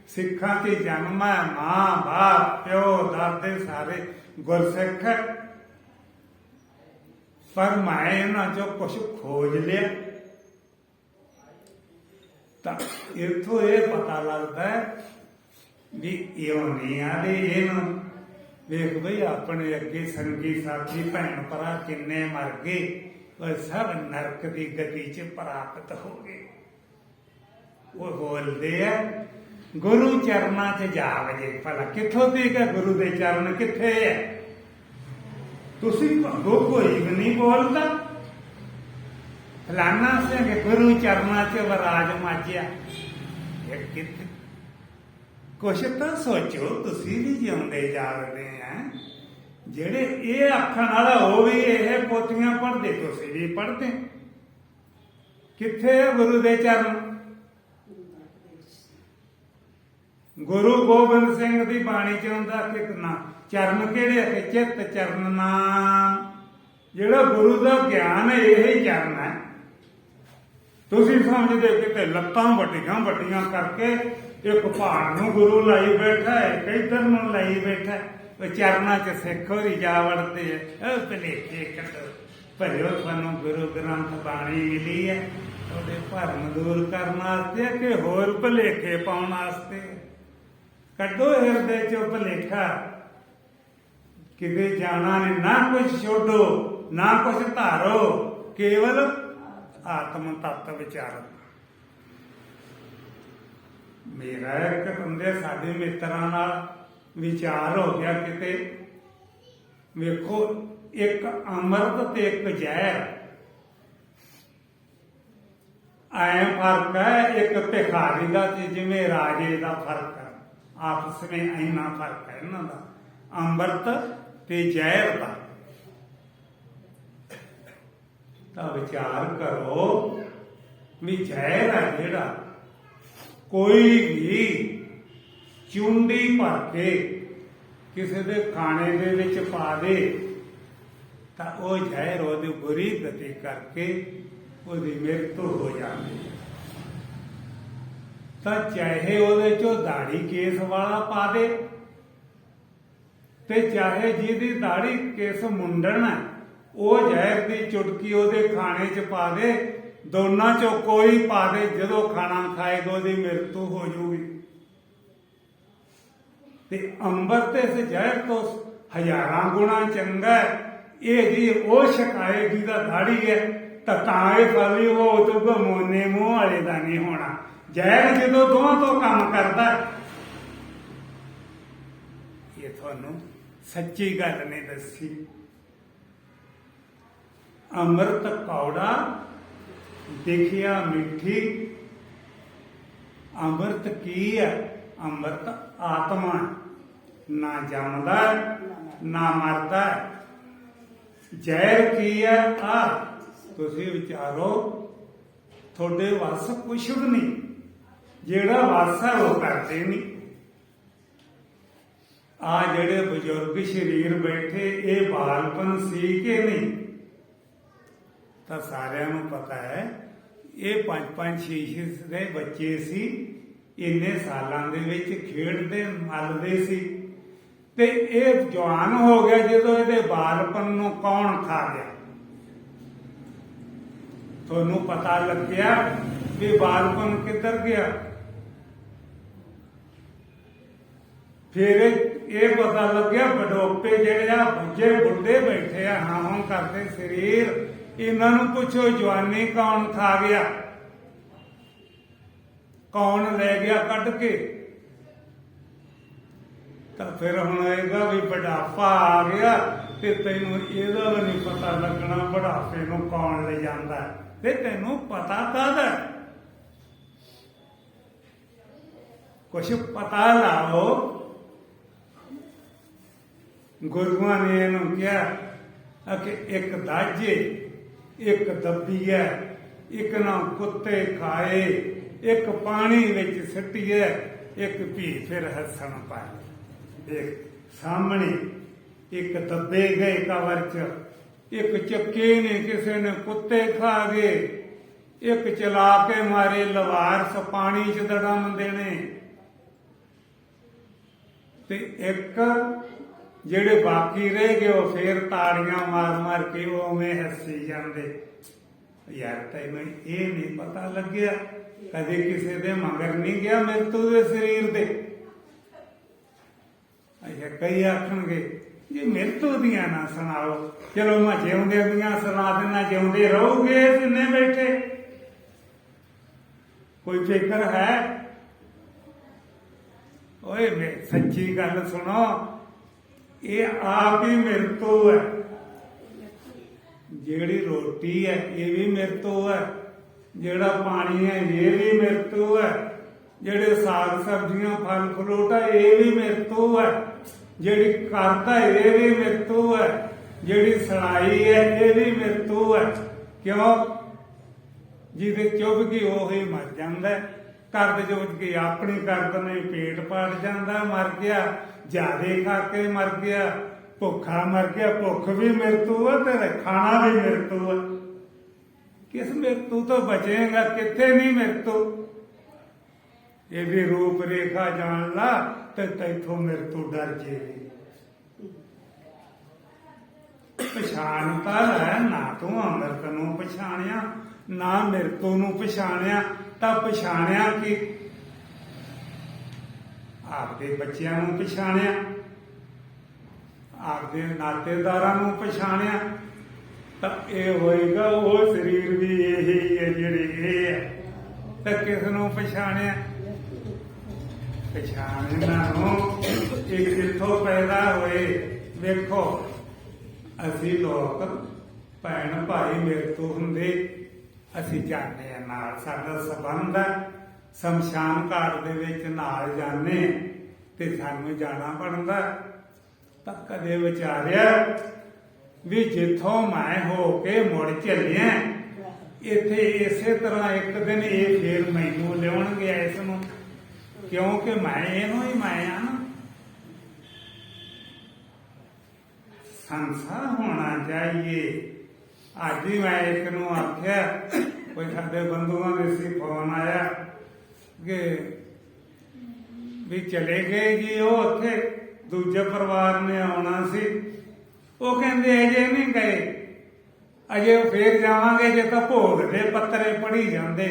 A: ਸਿੱਖਾਂ ਤੇ ਜਨਮ ਹੈ, ਮਾਂ ਬਾਪ ਪਿਓ ਦਾਦੇ ਸਾਰੇ ਗੁਰਸਿੱਖ ਹੈ। ਪਰ ਮੈਂ ਇਹਨਾਂ ਚੋਂ ਕੁਛ ਖੋਜ ਲਿਆ, ਤਾਂ ਇੱਥੋਂ ਇਹ ਪਤਾ ਲੱਗਦਾ ਵੀ ਇਉਂ ਨਹੀਂ ਆਦੇ ਇਹਨੂੰ। ਵੇਖ ਬਈ, ਆਪਣੇ ਅੱਗੇ ਸੰਗੀ ਸਾਥੀ ਭੈਣ ਭਰਾ ਕਿੰਨੇ ਮਰ ਗਏ, ਉਹ ਸਭ ਨਰਕ ਦੀ ਗਤੀ ਚ ਪ੍ਰਾਪਤ ਹੋ ਗਏ। ਉਹ ਬੋਲਦੇ ਆ ਗੁਰੂ ਚਰਨਾਂ ਚ ਜਾ ਵਜੇ। ਭਲਾ ਕਿੱਥੋਂ ਤੀਕ ਹੈ ਗੁਰੂ ਦੇ ਚਰਨ, ਕਿੱਥੇ ਹੈ? ਤੁਸੀਂ ਕੋਈ ਵੀ ਨਹੀਂ ਬੋਲਦਾ। ਫਲਾਨਾ ਸਿੰਘ ਗੁਰੂ ਚਰਨਾਂ ਚ ਵਿਰਾਜ ਮਾਜਿਆ। ਕੁਛ ਤਾਂ ਸੋਚੋ, ਤੁਸੀਂ ਵੀ ਜਿਉਂਦੇ ਜਾਗਦੇ ਆ। ਜਿਹੜੇ ਇਹ ਆਖਣ ਵਾਲਾ ਉਹ ਵੀ ਇਹ ਪੋਥੀਆਂ ਪੜ੍ਹਦੇ, ਤੁਸੀਂ ਵੀ ਪੜ੍ਹਦੇ। ਕਿੱਥੇ ਗੁਰੂ ਦੇ ਚਰਨ? ਗੁਰੂ ਗੋਬਿੰਦ ਸਿੰਘ ਦੀ ਬਾਣੀ ਚ ਹੁੰਦਾ ਕਿ ਨਾ ਚਰਨ ਕਿਹੜੇ ਆ? ਚਿੱਤ ਚਰਨ ਨਾਮ। ਜਿਹੜਾ ਗੁਰੂ ਦਾ ਗਿਆਨ ਹੈ, ਇਹ ਹੀ ਚਰਨ ਹੈ। ਤੁਸੀਂ ਸਮਝਦੇ ਕਿਤੇ ਲੱਤਾਂ ਵੱਡੀਆਂ ਵੱਡੀਆਂ ਕਰਕੇ ਇੱਕ ਪਹਾੜ ਨੂੰ ਗੁਰੂ ਲਾਈ ਬੈਠਾ ਹੈ, ਇੱਧਰ ਨੂੰ ਲਾਈ ਬੈਠਾ ਹੈ। ਉਹ ਚਰਨਾਂ 'ਚ ਸਿੱਖ ਹੋਰੀ ਜਾ ਵੜਦੇ ਆ, ਉਹ ਭਲੇਖੇ ਕੱਢੋ ਭਰਿਓ, ਤੁਹਾਨੂੰ ਗੁਰੂ ਗ੍ਰੰਥ ਬਾਣੀ ਮਿਲੀ ਹੈ ਉਹਦੇ ਭਰਮ ਦੂਰ ਕਰਨ ਵਾਸਤੇ ਕਿ ਹੋਰ ਭਲੇਖੇ ਪਾਉਣ ਵਾਸਤੇ। ਕੱਢੋ ਹਿਰਦੇ 'ਚੋਂ ਭਲੇਖਾ, ਕਿਤੇ ਜਾਣਾ ਨੇ, ਨਾ ਕੁਛ ਛੋਡੋ ਨਾ ਕੁਛ ਧਾਰੋ, ਕੇਵਲ ਆਤਮ ਤੱਤ ਵਿਚਾਰੋ। ਮੇਰਾ ਇੱਕ ਬੰਦੇ ਸਾਡੇ ਮਿੱਤਰਾਂ ਨਾਲ ਵਿਚਾਰ ਹੋ ਗਿਆ ਕਿਤੇ, ਵੇਖੋ ਇੱਕ ਅੰਮ੍ਰਿਤ ਤੇ ਇੱਕ ਜ਼ਹਿਰ, ਐ ਫਰਕ ਹੈ ਇੱਕ ਭਿਖਾਰੀ ਦਾ ਤੇ ਜਿਵੇਂ ਰਾਜੇ ਦਾ ਫਰਕ ਹੈ, ਆਪਸ ਵਿੱਚ ਇੰਨਾ ਫਰਕ ਹੈ ਇਹਨਾਂ ਦਾ, ਅੰਮ੍ਰਿਤ ਤੇ ਜ਼ਹਿਰ ਦਾ। ਤਾਂ ਵਿਚਾਰ ਕਰੋ ਵੀ ਜ਼ਹਿਰ ਹੈ ਜਿਹੜਾ, ਕੋਈ ਵੀ ਚੁੰਡੀ ਭਰ ਕੇ ਕਿਸੇ ਦੇ ਖਾਣੇ ਦੇ ਵਿੱਚ ਪਾ ਦੇ ਤਾਂ ਉਹ ਜ਼ਹਿਰ ਉਹਦੀ ਬੁਰੀ ਗਤੀ ਕਰਕੇ ਉਹਦੀ ਮ੍ਰਿਤੂ ਹੋ ਜਾਂਦੀ ਹੈ। ਤਾਂ ਚਾਹੇ ਉਹਦੇ ਚੋਂ ਦਾੜੀ ਕੇਸ ਵਾਲਾ ਪਾ ਦੇ ਤੇ ਚਾਹੇ ਜਿਹਦੀ ਦਾੜੀ ਕੇਸ ਮੁੰਡਣ ਹੈ ਉਹ ਜ਼ਹਿਰ ਦੀ ਚੁਟਕੀ ਉਹਦੇ ਖਾਣੇ 'ਚ ਪਾ ਦੇ, ਦੋਨਾਂ 'ਚੋਂ ਕੋਈ ਪਾ ਦੇ, ਜਦੋਂ ਖਾਣਾ ਖਾਏਗਾ ਉਹਦੀ ਮ੍ਰਿਤੂ ਹੋ ਜਾਊਗੀ। ਤੇ ਅੰਮ੍ਰਿਤ ਇਸ ਜ਼ਹਿਰ ਤੋਂ ਹਜ਼ਾਰਾਂ ਗੁਣਾ ਚੰਗਾ ਹੈ। ਇਹ ਜੀ ਉਹ ਸ਼ਿਕਾਇਤ ਜਿਹਦਾ ਦਾੜੀ ਹੈ ਤਾਂ ਇਹ ਫਲੀ ਉਹ ਤੋਂ ਮੋਨੇ ਮੂੰਹ ਵਾਲੇ ਦਾ ਨਹੀਂ ਹੋਣਾ। ਜ਼ਹਿਰ ਜਦੋਂ ਦੋਵਾਂ ਤੋਂ ਕੰਮ ਕਰਦਾ, ਇਹ ਤੁਹਾਨੂੰ ਸੱਚੀ ਗੱਲ ਨਹੀਂ ਦੱਸੀ। ਅੰਮ੍ਰਿਤ ਕੌੜਾ ਦੇਖਿਆ ਮਿੱਠੀ, ਅੰਮ੍ਰਿਤ ਕੀ ਹੈ? ਅੰਮ੍ਰਿਤ ਆਤਮਾ, ਨਾ ਜੰਮਦਾ ਨਾ ਮਰਦਾ। ਜ਼ਹਿਰ ਕੀ ਹੈ? ਆ ਤੁਸੀਂ ਵਿਚਾਰੋ, ਤੁਹਾਡੇ ਵੱਸ ਕੁਛ ਵੀ ਨਹੀਂ, ਜਿਹੜਾ ਵੱਸ ਹੈ ਉਹ ਕਰਦੇ ਨਹੀਂ। ਆ ਜਿਹੜੇ ਬਜ਼ੁਰਗ ਸਰੀਰ ਬੈਠੇ, ਇਹ ਬਾਲਪਨ ਸੀ ਕਿ ਨਹੀਂ? ਤਾਂ ਸਾਰਿਆਂ ਨੂੰ ਪਤਾ ਹੈ ਇਹ 5-5 6 ਦੇ ਬੱਚੇ ਸੀ, ਇੰਨੇ ਸਾਲਾਂ ਦੇ ਵਿੱਚ ਖੇਡਦੇ ਮਲਦੇ ਸੀ ਤੇ ਇਹ ਜਵਾਨ ਹੋ ਗਿਆ ਜਦੋਂ ਇਹਦੇ ਬਾਲਪਨ ਨੂੰ ਕੌਣ ਖਾ ਗਿਆ? ਤੁਹਾਨੂੰ ਪਤਾ ਲੱਗਿਆ ਵੀ ਬਾਲਪਨ ਕਿੱਧਰ ਗਿਆ? ਫਿਰ ਇਹ ਪਤਾ ਲੱਗਿਆ ਬਡੋਪੇ ਜਿਹੜੇ ਆ ਬੱਜੇ ਬੁੱਢੇ ਬੈਠੇ ਆ ਹਾਂ ਹਾਂ ਕਰਦੇ ਸਰੀਰ, ਇਹਨਾਂ ਨੂੰ ਪੁੱਛੋ ਜਵਾਨੀ ਕੌਣ ਖਾ ਗਿਆ? ਕੌਣ ਲੈ ਗਿਆ ਕੱਢ ਕੇ? ਤਾਂ ਫਿਰ ਹੁਣ ਇਹਦਾ ਵੀ ਬੁਢਾਪਾ ਆ ਗਿਆ ਤੇ ਤੈਨੂੰ ਇਹਦਾ ਵੀ ਨਹੀਂ ਪਤਾ ਲੱਗਣਾ ਬੁਢਾਪੇ ਨੂੰ ਕੌਣ ਲੈ ਜਾਂਦਾ। ਤੇ ਤੈਨੂੰ ਪਤਾ ਕਾਹਦਾ? ਕੁਛ ਪਤਾ ਲਾਓ। ਗੁਰੂਆਂ ਨੇ ਇਹਨੂੰ ਕਿਹਾ ਕਿ ਇੱਕ ਦਾਜੇ, ਇੱਕ ਦੱਬੀਏ, ਇੱਕ ਨਾ ਕੁੱਤੇ ਖਾਏ, ਇੱਕ ਪਾਣੀ ਵਿੱਚ ਸਿੱਟੀਏ, ਇੱਕ ਭੀ ਫਿਰ ਹੱਸਣ ਪਾਏ। ਦੇਖ ਸਾਹਮਣੇ ਇੱਕ ਦੱਬੇ ਗਏ ਕਵਰ 'ਚ, ਇੱਕ ਚੱਕੇ ਨੇ ਕਿਸੇ ਨੇ ਕੁੱਤੇ ਖਾ ਗਏ, ਇੱਕ ਚਲਾ ਕੇ ਮਾਰੇ ਲਵਾਰਸ ਪਾਣੀ 'ਚ ਦੜਮ ਦੇਣੇ, ਤੇ ਇੱਕ ਜਿਹੜੇ ਬਾਕੀ ਰਹਿ ਗਏ ਉਹ ਫੇਰ ਤਾੜੀਆਂ ਮਾਰ ਮਾਰ ਕੇ ਉਵੇਂ ਹੱਸੀ ਜਾਂਦੇ। ਯਾਰ ਤੈਨੂੰ ਇਹ ਨਹੀਂ ਪਤਾ ਲੱਗਿਆ, ਕਦੇ ਕਿਸੇ ਦੇ ਮਗਰ ਨਹੀਂ ਗਿਆ ਮ੍ਰਿਤੂ ਦੇ ਸਰੀਰ ਦੇ। ਅੱਛਾ ਕਈ ਆਖਣਗੇ ਜੀ ਮ੍ਰਿਤੂ ਦੀਆਂ ਨਾ ਸੁਣਾਓ, ਚਲੋ ਮੈਂ ਜਿਉਂਦੇ ਦੀਆਂ ਸੁਣਾ ਦੇਣਾ, ਜਿਉਂਦੇ ਰਹੋਗੇ ਜਿੰਨੇ ਬੈਠੇ, ਕੋਈ ਫਿਕਰ ਹੈ? ਓਏ ਸੱਚੀ ਗੱਲ ਸੁਣੋ, ਇਹ ਆਪ ਹੀ ਮ੍ਰਿਤੂ ਹੈ। ਜਿਹੜੀ ਰੋਟੀ ਹੈ ਇਹ ਵੀ ਮ੍ਰਿਤੂ ਹੈ, ਜਿਹੜਾ ਪਾਣੀ ਹੈ ਇਹ ਵੀ ਮ੍ਰਿਤੂ ਹੈ, ਜਿਹੜੇ ਸਾਗ ਸਬਜ਼ੀਆਂ ਫਲ ਫਰੂਟ ਹੈ ਇਹ ਵੀ ਮ੍ਰਿਤੂ ਹੈ, ਜਿਹੜੀ ਕਰਦਾ ਇਹ ਵੀ ਮ੍ਰਿਤੂ ਹੈ, ਜਿਹੜੀ ਸੜਾਈ ਹੈ ਇਹ ਵੀ ਮ੍ਰਿਤੂ ਹੈ। ਕਿਉਂ? ਜਿਹਦੇ ਚੁੱਭ ਗਈ ਉਹ ਹੀ ਮਰ ਜਾਂਦਾ। ਕਰਦ ਚੁੱਭ ਗਈ ਆਪਣੀ ਕਰਦ ਨੇ ਪੇਟ ਪਾੜ ਜਾਂਦਾ, ਮਰ ਗਿਆ। ਜ਼ਿਆਦੇ ਖਾ ਕੇ ਮਰ ਗਿਆ, ਭੁੱਖਾ ਮਰ ਗਿਆ, ਭੁੱਖ ਵੀ ਮ੍ਰਿਤੂ ਹੈ ਤੇ ਖਾਣਾ ਵੀ ਮ੍ਰਿਤੂ ਹੈ। किस मृत्यु तो बचेगा, किथे नहीं मृत्यु। ये भी रूप रेखा जान ला तो तैथों मृत्यु डर जेगी। पछाणता है ना तू अमृत नू पछाणिया ना मृत्यु नू पछाणिया, तां पछाणिया कि आपके बच्चों नू पछाणिया, आपके नातेदारां नू पछाणिया, ਤਾਂ ਇਹ ਹੋਏਗਾ ਉਹ ਸਰੀਰ ਵੀ ਇਹੀ ਹੈ ਜਿਹੜੇ ਇਹ ਹੈ। ਤਾਂ ਕਿਸ ਨੂੰ ਪਛਾਣਿਆ? ਪਛਾਣਨਾ ਨੂੰ ਇਹ ਕਿੱਥੋਂ ਪੈਦਾ ਹੋਏ। ਵੇਖੋ ਅਸੀਂ ਲੋਕ ਭੈਣ ਭਾਈ ਮੇਰੇ ਤੋਂ ਹੁੰਦੇ, ਅਸੀਂ ਜਾਂਦੇ ਆ ਨਾਲ, ਸਾਡਾ ਸੰਬੰਧ ਹੈ, ਸ਼ਮਸ਼ਾਨ ਘਾਟ ਦੇ ਵਿੱਚ ਨਾਲ ਜਾਂਦੇ ਤੇ ਸਾਨੂੰ ਜਾਣਾ ਪੈਂਦਾ। ਤਾਂ ਕਦੇ ਵਿਚਾਰਿਆ ਵੀ ਜਿੱਥੋਂ ਮੈਂ ਹੋ ਕੇ ਮੁੜ ਚੱਲਿਆ ਇੱਥੇ ਇਸੇ ਤਰ੍ਹਾਂ ਇੱਕ ਦਿਨ ਇਹ ਫੇਰ ਮੈਨੂੰ ਲਿਆਉਣਗੇ ਇਸ ਨੂੰ, ਕਿਉਂਕਿ ਮੈਂ ਇਹਨੂੰ ਹੀ ਮੈਂ ਆ ਨਾ। ਸੰਸਾਰ ਹੋਣਾ ਚਾਹੀਏ। ਅੱਜ ਹੀ ਮੈਂ ਇੱਕ ਨੂੰ ਆਖਿਆ, ਕੋਈ ਸਾਡੇ ਬੰਧੂਆਂ ਦੇ ਸੀ ਫੋਨ ਆਇਆ ਕਿ ਵੀ ਚਲੇ ਗਏ ਜੀ ਉਹ ਉੱਥੇ, ਦੂਜੇ ਪਰਿਵਾਰ ਨੇ ਆਉਣਾ ਸੀ। ਉਹ ਕਹਿੰਦੇ ਅਜੇ ਨਹੀਂ ਗਏ, ਅਜੇ ਫੇਰ ਜਾਵਾਂਗੇ ਜੇ ਤਾਂ ਭੋਗ ਦੇ ਪੱਤਰੇ ਪੜੀ ਜਾਂਦੇ।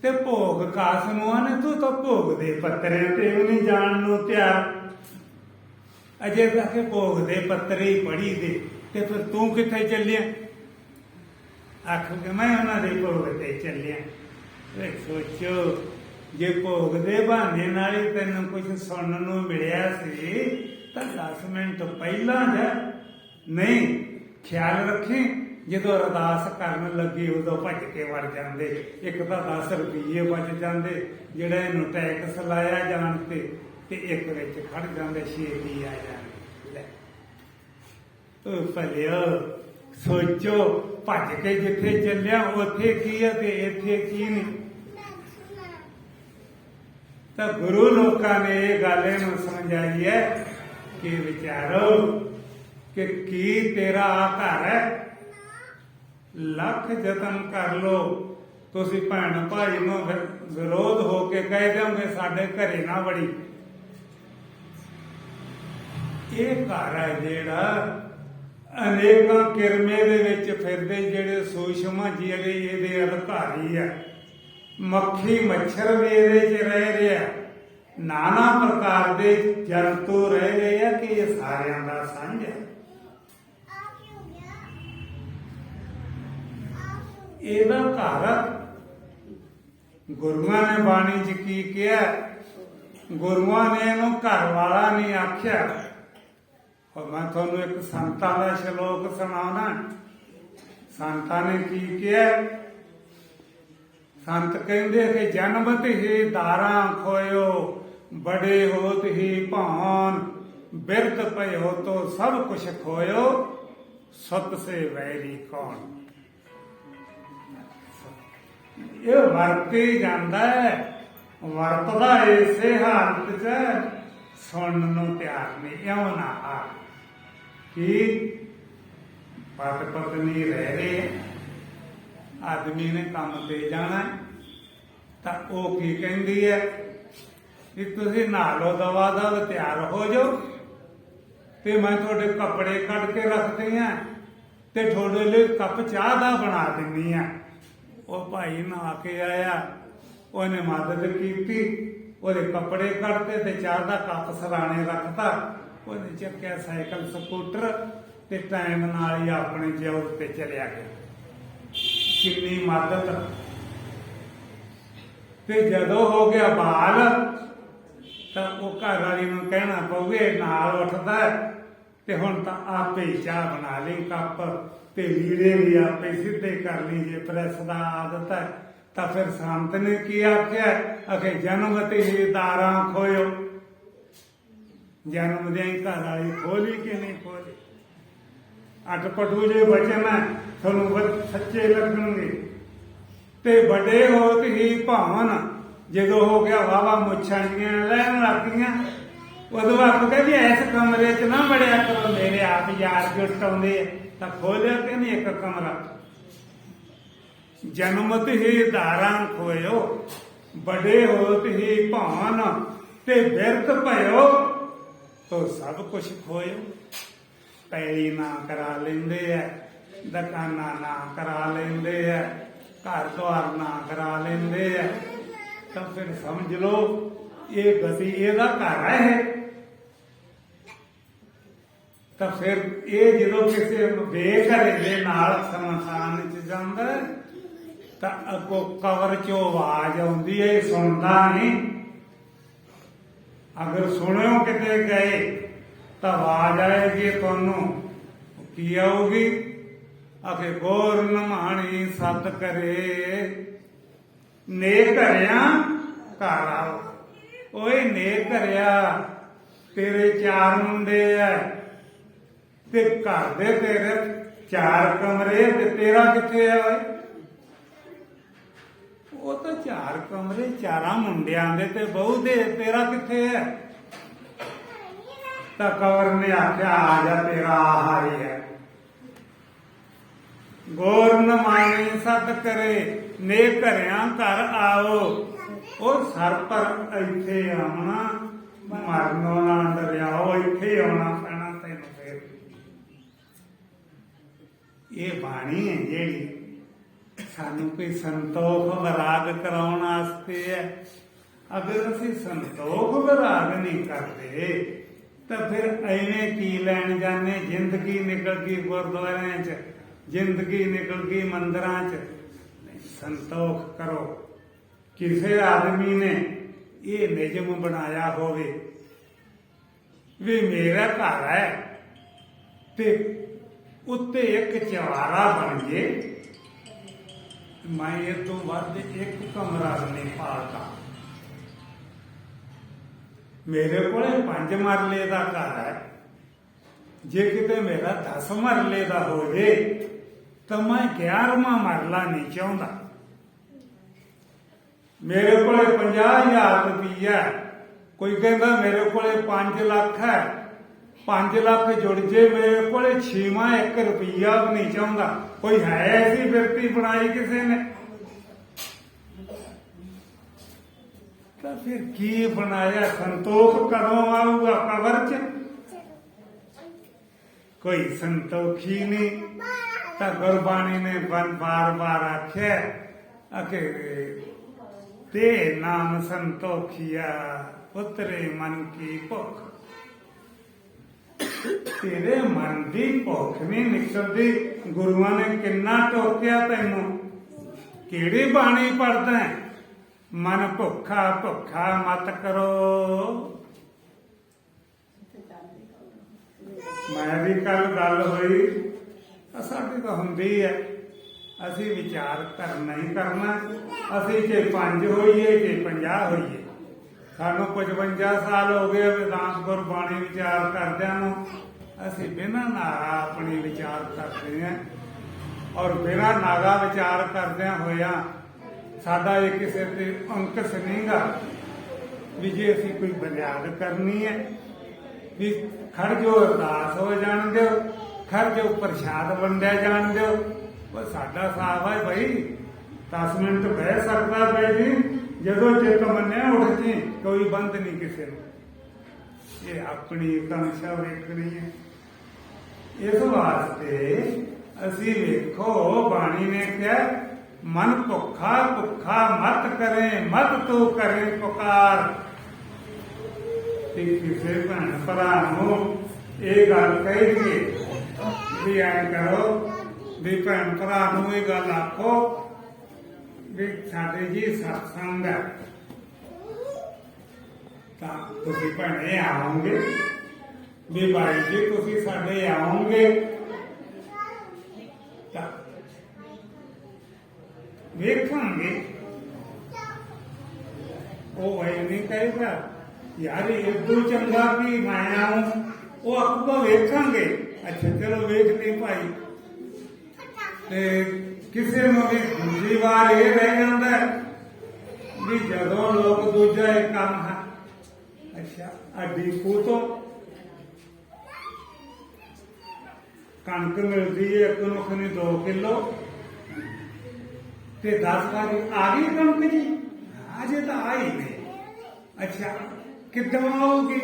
A: ਤੇ ਭੋਗ ਕਾਸ ਨੂੰ ਆਨੇ, ਤੂੰ ਤਾਂ ਭੋਗ ਦੇ ਪੱਤਰਿਆਂ ਤੇ ਵੀ ਨਹੀਂ ਜਾਣ ਨੂੰ ਤਿਆਰ, ਅਜੇ ਤੱਕ ਭੋਗ ਦੇ ਪੱਤਰੇ ਹੀ ਪੜੀ ਦੇ, ਤੇ ਫਿਰ ਤੂੰ ਕਿੱਥੇ ਚੱਲਿਆ? ਆਖੋਗੇ ਮੈਂ ਉਹਨਾਂ ਦੇ ਭੋਗ ਤੇ ਚੱਲਿਆ। ਸੋਚੋ ਜੇ ਭੋਗ ਦੇ ਬਹਾਨੇ ਨਾਲ ਹੀ ਤੈਨੂੰ ਕੁਝ ਸੁਣਨ ਨੂੰ ਮਿਲਿਆ ਸੀ ਤਾਂ 10 ਮਿੰਟ ਪਹਿਲਾਂ ਜਾ। ਨਹੀਂ, ਖਿਆਲ ਰੱਖੀ ਜਦੋਂ ਅਰਦਾਸ ਕਰਨ ਲੱਗੀ ਉਦੋਂ ਭੱਜ ਕੇ ਵੜ ਜਾਂਦੇ। ਇੱਕ ਤਾਂ 10 ਰੁਪਈਏ ਬਚ ਜਾਂਦੇ ਜਿਹੜਾ ਇਹਨੂੰ ਟੈਕਸ ਲਾਇਆ ਜਾਣ ਤੇ ਇੱਕ ਵਿੱਚ ਖੜ ਜਾਂਦੇ, ਛੇਤੀ ਆ ਜਾਂਦੇ। ਉਹ ਭਲਿਓ ਸੋਚੋ, ਭੱਜ ਕੇ ਜਿੱਥੇ ਚੱਲਿਆ ਉੱਥੇ ਕੀ ਹੈ ਤੇ ਇੱਥੇ ਕੀ ਨਹੀਂ। ਤਾਂ ਗੁਰੂ ਲੋਕਾਂ ਨੇ ਇਹ ਗੱਲ ਇਹਨੂੰ ਸਮਝਾਈ ਹੈ ਕਿ ਵਿਚਾਰੋ ਕਿ ਕੀ ਤੇਰਾ ਆ ਘਰ ਹੈ, ਲੱਖ ਯਤਨ ਕਰ ਲੋ, ਤੁਸੀਂ ਭੈਣ ਭਾਈ ਨੂੰ ਵਿਰੋਧ ਹੋ ਕੇ ਕਹਿ ਦਿਓਗੇ ਸਾਡੇ ਘਰੇ ਨਾ ਵੜੀ। ਇਹ ਘਰ ਹੈ ਜਿਹੜਾ ਅਨੇਕਾਂ ਕਿਰਮੇ ਦੇ ਵਿੱਚ ਫਿਰਦੇ ਜਿਹੜੇ ਸੂਸ਼ਮ ਜਿਹੜੇ ਇਹਦੇ ਅਧਿਕਾਰੀ ਆ, ਮੱਖੀ ਮੱਛਰ ਵੀ ਇਹਦੇ 'ਚ ਰਹਿ ਰਿਹਾ, ਨਾਨਾ ਪ੍ਰਕਾਰ ਦੇ ਜੰਤੂ ਰਹਿ ਰਹੇ ਆ ਕਿ ਇਹ ਸਾਰਿਆਂ ਦਾ ਸਾਂਝ ਹੈ। ਇਹਦਾ ਘਰ ਗੁਰੂਆਂ ਨੇ ਬਾਣੀ 'ਚ ਕੀ ਕਿਹਾ? ਗੁਰੂਆਂ ਨੇ ਇਹਨੂੰ ਘਰ ਵਾਲਾ ਨਹੀਂ ਆਖਿਆ। ਔਰ ਮੈਂ ਤੁਹਾਨੂੰ ਇੱਕ ਸੰਤਾਂ ਦਾ ਸ਼ਲੋਕ ਸੁਣਾਉਣਾ। ਸੰਤਾਂ ਨੇ ਕੀ ਕਿਹਾ? ਸੰਤ ਕਹਿੰਦੇ ਕਿ ਜਨਮਤ ਹੀ ਦਾਰਾਂ ਖੋਇਓ, ਬੜੇ ਹੋਤ ਹੀ ਭਾਨ, ਬਿਰਧ ਪਇਓ ਤੋ ਸਭ ਕੁਛ ਖੋਇਓ, ਸਤ ਸੇ ਵੈਰੀ ਕੌਣ। ਇਹ ਵਰਤੀ ਜਾਂਦਾ ਹੈ, ਵਰਤਦਾ ਇਸੇ ਹਾਲਤ 'ਚ ਸੁਣਨ ਨੂੰ ਤਿਆਰ ਨਹੀਂ। ਇਉਂ ਨਾ ਆ ਕਿ ਪਤ ਪਤਨੀ ਰਹਿ ਰਹੇ, ਆਦਮੀ ਨੇ ਕੰਮ ਤੇ ਜਾਣਾ ਤਾਂ ਉਹ ਕੀ ਕਹਿੰਦੀ ਹੈ ਕਿ ਤੁਸੀਂ ਨਹਾ ਲਓ, ਦਵਾ ਦਵ ਤਿਆਰ ਹੋ ਜਾਓ ਤੇ ਮੈਂ ਤੁਹਾਡੇ ਕੱਪੜੇ ਕੱਢ ਕੇ ਰੱਖਦੀ ਆ ਤੇ ਤੁਹਾਡੇ ਲਈ ਕੱਪ ਚਾਹ ਦਾ ਬਣਾ ਦਿੰਦੀ ਆ। ਉਹ ਭਾਈ ਨਹਾ ਕੇ ਆਇਆ, ਉਹਨੇ ਮਦਦ ਕੀਤੀ, ਉਹਦੇ ਕੱਪੜੇ ਕੱਢਤੇ ਤੇ ਚਾਹ ਦਾ ਕੱਪ ਸਰਾਣੇ ਰੱਖਤਾ। ਉਹਨੇ ਚੱਕਿਆ ਸਾਈਕਲ ਸਕੂਟਰ ਤੇ ਟਾਈਮ ਨਾਲ ਹੀ ਆਪਣੇ ਜੌਬ ਤੇ ਚਲਿਆ ਗਿਆ। ਕਿੰਨੀ ਮਦਦ। ਤੇ ਜਦੋਂ ਹੋ ਗਿਆ ਬਾਲ ਤਾਂ ਉਹ ਘਰ ਵਾਲੀ ਨੂੰ ਕਹਿਣਾ ਪਊਗੇ ਨਾਲ ਉੱਠਦਾ ਤੇ ਹੁਣ ਤਾਂ ਆਪੇ ਹੀ ਚਾਹ ਬਣਾ ਲਈ, ਕੱਪ ਤੇ ਲੀੜੇ ਵੀ ਆਪੇ ਸਿੱਧੇ ਕਰ ਲਈ। ਜੇ ਪ੍ਰੈਸ ਦਾ ਆਦਤ ਹੈ ਤਾਂ ਫਿਰ ਸੰਤ ਨੇ ਕੀ ਆਖਿਆ? ਅਖੇ ਜਨਮਤਿ ਹੀ ਦਾਰਾਂ ਖੋਇਓ, ਜਨਮ ਦੇ ਘਰ ਵਾਲੀ ਖੋਲੀ ਕਿ ਨਹੀਂ ਖੋਲੀ। ਅਟਪਟੂ ਜੇ ਬਚਨ ਹੈ ਤੁਹਾਨੂੰ ਸੱਚੇ ਲੱਗਣਗੇ। ਤੇ ਵੱਡੇ ਹੋਤ ਹੀ ਭਾਵਨ, ਜਦੋਂ ਹੋ ਗਿਆ ਵਾਵਾ ਮੁੱਛਾਂ ਜੀਆਂ ਲੈਣ ਲੱਗ ਗਈਆਂ, ਉਦੋਂ ਆਪ ਕਹਿੰਦੀ ਇਸ ਕਮਰੇ 'ਚ ਨਾ ਵੜਿਆ ਕਰੋ, ਮੇਰੇ ਆਪ ਯਾਰ ਜੁੱਟ ਆਉਂਦੇ ਤਾਂ ਖੋਲਿਆ ਕਿ ਨਹੀਂ ਇੱਕ ਕਮਰਾ। ਜਨਮਤ ਹੀ ਧਾਰਾਂ ਖੋਇਓ, ਬੜੇ ਹੋਤ ਹੀ ਭਾਨ, ਤੇ ਬਿਰਧ ਭਇਓ ਤੋ ਸਭ ਕੁਛ ਖੋਇਓ। ਪੈਲੀ ਨਾ ਕਰਾ ਲੈਂਦੇ ਐ, ਦੁਕਾਨਾਂ ਨਾ ਕਰਾ ਲੈਂਦੇ ਐ, ਘਰ ਦੁਆਰ ਨਾ ਕਰਾ ਲੈਂਦੇ ਐ, ਤਾਂ ਫਿਰ ਸਮਝ ਲਓ ਇਹ ਗਤੀ ਇਹਦਾ ਘਰ ਹੈ ਇਹ। ਤਾਂ ਫਿਰ ਇਹ ਜਦੋਂ ਕਿਸੇ ਬੇਘਰੇ ਦੇ ਨਾਲ ਸ਼ਮਸ਼ਾਨ ਚ ਜਾਂਦਾ ਹੈ, ਤਾਂ ਅੱਗੋਂ ਕਬਰ ਚੋਂ ਆਵਾਜ਼ ਆਉਂਦੀ ਹੈ, ਇਹ ਸੁਣਦਾ ਨਹੀਂ। ਅਗਰ ਸੁਣਿਓ ਕਿਤੇ ਗਏ ਤਾਂ ਆਵਾਜ਼ ਆਏਗੀ ਤੁਹਾਨੂੰ, ਕੀ ਆਊਗੀ? ਅਗੇ ਗੌਰ ਨਮਾਣੀ ਸਤ ਕਰੇ, ਨੇਕ ਘਰਿਆ ਘਰ ਆਓ। ਓਏ ਨੇਕ ਘਰਿਆ, ਤੇਰੇ 4 ਮੁੰਡੇ ਐ ਤੇ ਘਰ ਦੇ ਤੇਰੇ 4 ਕਮਰੇ, ਤੇ ਤੇਰਾ ਕਿੱਥੇ ਆ ਓਏ? ਉਹ ਤਾਂ 4 ਕਮਰੇ 4 ਮੁੰਡਿਆਂ ਦੇ ਤੇ ਬਹੂ ਦੇ, ਤੇਰਾ ਕਿੱਥੇ ਹੈ? ਤਾਂ ਕਬਰ ਨੇ ਆਖਿਆ ਆ ਜਾ, ਤੇਰਾ ਆਹ ਹੀ ਹੈ। ਗੌਰ ਨਮਾਣੀ ਸਤ ਕਰੇ, ਨੇਕ ਘਰਿਆਂ ਘਰ ਆਓ। ਉਹ ਸਰ ਪਰ ਇੱਥੇ ਆਉਣਾ, ਮਰਨੋਂ ਨਾ ਡਰਿਆਓ, ਇੱਥੇ ਆਉਣਾ ਪੈਣਾ ਤੈਨੂੰ। ਫੇਰ ਇਹ ਬਾਣੀ ਹੈ ਜਿਹੜੀ ਸਾਨੂੰ ਕੋਈ ਸੰਤੋਖ ਵਿਰਾਗ ਕਰਾਉਣ ਵਾਸਤੇ ਹੈ। ਅਗਰ ਅਸੀਂ ਸੰਤੋਖ ਵਿਰਾਗ ਨਹੀਂ ਕਰਦੇ ਤਾਂ ਫਿਰ ਐਵੇਂ ਕੀ ਲੈਣ ਜਾਂਦੇ? ਜ਼ਿੰਦਗੀ ਨਿਕਲ ਗਈ ਗੁਰਦੁਆਰਿਆਂ 'ਚ, ਜ਼ਿੰਦਗੀ ਨਿਕਲ ਗਈ ਮੰਦਿਰਾਂ 'ਚ। ਸੰਤੋਖ ਕਰੋ। ਕਿਸੇ ਆਦਮੀ ਨੇ ਇਹ ਨਿਯਮ ਬਣਾਇਆ ਹੋਵੇ ਵੀ ਮੇਰਾ ਘਰ ਹੈ ਤੇ ਉੱਤੇ ਇੱਕ ਚਵਾਰਾ ਬਣ ਜੇ, ਮੈਂ ਇਹ ਤੋਂ ਵੱਧ ਇੱਕ ਕਮਰਾ ਨਹੀਂ ਪਾਲਦਾ। ਮੇਰੇ ਕੋਲੇ 5 ਮਰਲੇ ਦਾ ਘਰ ਹੈ, ਜੇ ਕਿਤੇ ਮੇਰਾ 10 ਮਰਲੇ ਦਾ ਹੋਵੇ ਤਾਂ ਮੈਂ 11ਵਾਂ ਮਰਲਾ ਨਹੀਂ ਚਾਹੁੰਦਾ। ਮੇਰੇ ਕੋਲੇ 50,000 ਰੁਪਈਆ, ਕੋਈ ਕਹਿੰਦਾ ਮੇਰੇ ਕੋਲੇ 5 ਲੱਖ ਹੈ, 5 ਲੱਖ ਜੁੜ ਜੇ ਮੇਰੇ ਕੋਲੇ 6ਵਾਂ 1 ਰੁਪਈਆ ਵੀ ਨਹੀਂ ਚਾਹੁੰਦਾ। ਕੋਈ ਹੈ ਐਸੀ ਬਿਰਤੀ ਬਣਾਈ ਕਿਸੇ ਨੇ? ਤਾਂ ਫਿਰ ਕੀ ਬਣਾਇਆ? ਸੰਤੋਖ ਕਦੋਂ ਆਊਗਾ ਕਬਰ 'ਚ? ਕੋਈ ਸੰਤੋਖੀ ਨਹੀਂ। ਤਾਂ ਗੁਰਬਾਣੀ ਨੇ ਬਾਰ-ਬਾਰ ਆਖਿਆ ਕਿ ਤੇ ਨਾਮ ਸੰਤੋਖੀਆ ਉਤਰੇ ਮਨ ਕੀ ਭੁੱਖ। ਤੇਰੇ ਮਨ ਦੀ ਭੁੱਖ ਨਹੀਂ ਨਿਕਲਦੀ। ਗੁਰੂਆਂ ਨੇ ਕਿੰਨਾ ਟੋਕਿਆ ਤੈਨੂੰ, ਕਿਹੜੀ ਬਾਣੀ ਪੜਦਾ? ਮਨ ਭੁੱਖਾ ਭੁੱਖਾ ਮਤ ਕਰੋ। ਮੈਂ ਵੀ ਕੱਲ ਗੱਲ ਹੋਈ, ਸਾਡੀ ਤਾਂ ਹੁੰਦੀ ਹੈ, ਅਸੀਂ ਵਿਚਾਰ ਕਰਨਾ ਹੀ ਕਰਨਾ। ਅਸੀਂ ਜੇ 5 ਹੋਈਏ ਜੇ 50 ਹੋਈਏ। ਸਾਨੂੰ 55 ਸਾਲ ਹੋ ਗਏ ਵੇਦਾਂਤ ਗੁਰਬਾਣੀ ਵਿਚਾਰ ਕਰਦਿਆਂ ਨੂੰ। ਅਸੀਂ ਬਿਨਾਂ ਨਾਗਾ ਆਪਣੀ ਵਿਚਾਰ ਕਰਦੇ ਹਾਂ, ਔਰ ਬਿਨਾਂ ਨਾਗਾ ਵਿਚਾਰ ਕਰਦਿਆਂ ਹੋਇਆ ਸਾਡਾ ਇਹ ਕਿਸੇ ਤੇ ਅੰਕਸ ਨਹੀਂਗਾ ਵੀ ਜੇ ਅਸੀਂ ਕੋਈ ਬੁਨਿਆਦ ਕਰਨੀ ਹੈ ਵੀ ਖੜ ਜੋ ਅਰਦਾਸ ਹੋ ਜਾਣ ਦਿਓ, ਖੜ ਜੋ ਪ੍ਰਸ਼ਾਦ ਵੰਡਿਆ ਜਾਣ ਦਿਓ। ਉਹ ਸਾਡਾ ਸਾਫ ਹੈ ਭਾਈ, 10 ਮਿੰਟ ਬਹਿ ਸਕਦਾ ਭਾਈ ਜੀ, ਜਦੋਂ ਚਿੱਤ ਮੰਨਿਆ ਉੱਠ ਜੀ, ਕੋਈ ਬੰਦ ਨਹੀਂ ਕਿਸੇ ਨੂੰ। ਇਹ ਆਪਣੀ ਕਾਂਸ਼ਾ ਵੇਖਣੀ ਹੈ। ਇਸ ਵਾਸਤੇ ਅਸੀਂ ਵੇਖੋ ਬਾਣੀ ਨੇ ਕਿਹਾ ਮਨ ਭੁੱਖਾ ਭੁੱਖਾ ਮਤ ਕਰੇ, ਮਤ ਤੂੰ ਕਰੇ ਪੁਕਾਰ। ਤੇ ਕਿਸੇ ਭੈਣ ਭਰਾ ਨੂੰ ਇਹ ਗੱਲ ਕਹਿ ਦਈਏ ਵੀ ਐਂ ਕਰੋ, ਵੀ ਭੈਣ ਭਰਾ ਨੂੰ ਇਹ ਗੱਲ ਆਖੋ ਵੀ ਸਾਡੇ ਜੀ ਸਤਸੰਗ ਹੈ, ਤਾਂ ਤੁਸੀਂ ਭੈਣੇ ਆਓਗੇ ਵੀ ਭਾਈ ਜੀ ਤੁਸੀਂ ਸਾਡੇ ਆਓਗੇ ਤਾਂ ਵੇਖਾਂਗੇ। ਉਹ ਐ ਨਹੀਂ ਕਹੇਗਾ ਯਾਰ ਇਦੋਂ ਚੰਗਾ ਕਿ ਮੈਂ ਆऊं, ਉਹ ਆਪਾਂ ਵੇਖਾਂਗੇ। ਅੱਛਾ ਚਲੋ ਵੇਖ ਲਈ ਭਾਈ। ਤੇ ਕਿਸੇ ਨੂੰ ਵੀ ਦੂਜੀ ਵਾਰ ਇਹ ਰਹਿ ਜਾਂਦਾ ਵੀ ਜਦੋਂ ਲੋਕ ਦੂਜਾ ਇਹ ਕੰਮ ਹੈ, ਅੱਛਾ ਅੱਡੀ ਤੋਂ ਕਣਕ ਮਿਲਦੀ ਹੈ ਇੱਕ ਨੂੰ ਖਨੀ 2 ਕਿਲੋ, ਤੇ 10 ਵਾਰੀ ਆ ਗਈ ਕਣਕ ਜੀ? ਅਜੇ ਤਾਂ ਆਈ ਨਹੀਂ। ਅੱਛਾ, ਕਿੱਦਾਂ ਆਊਗੀ?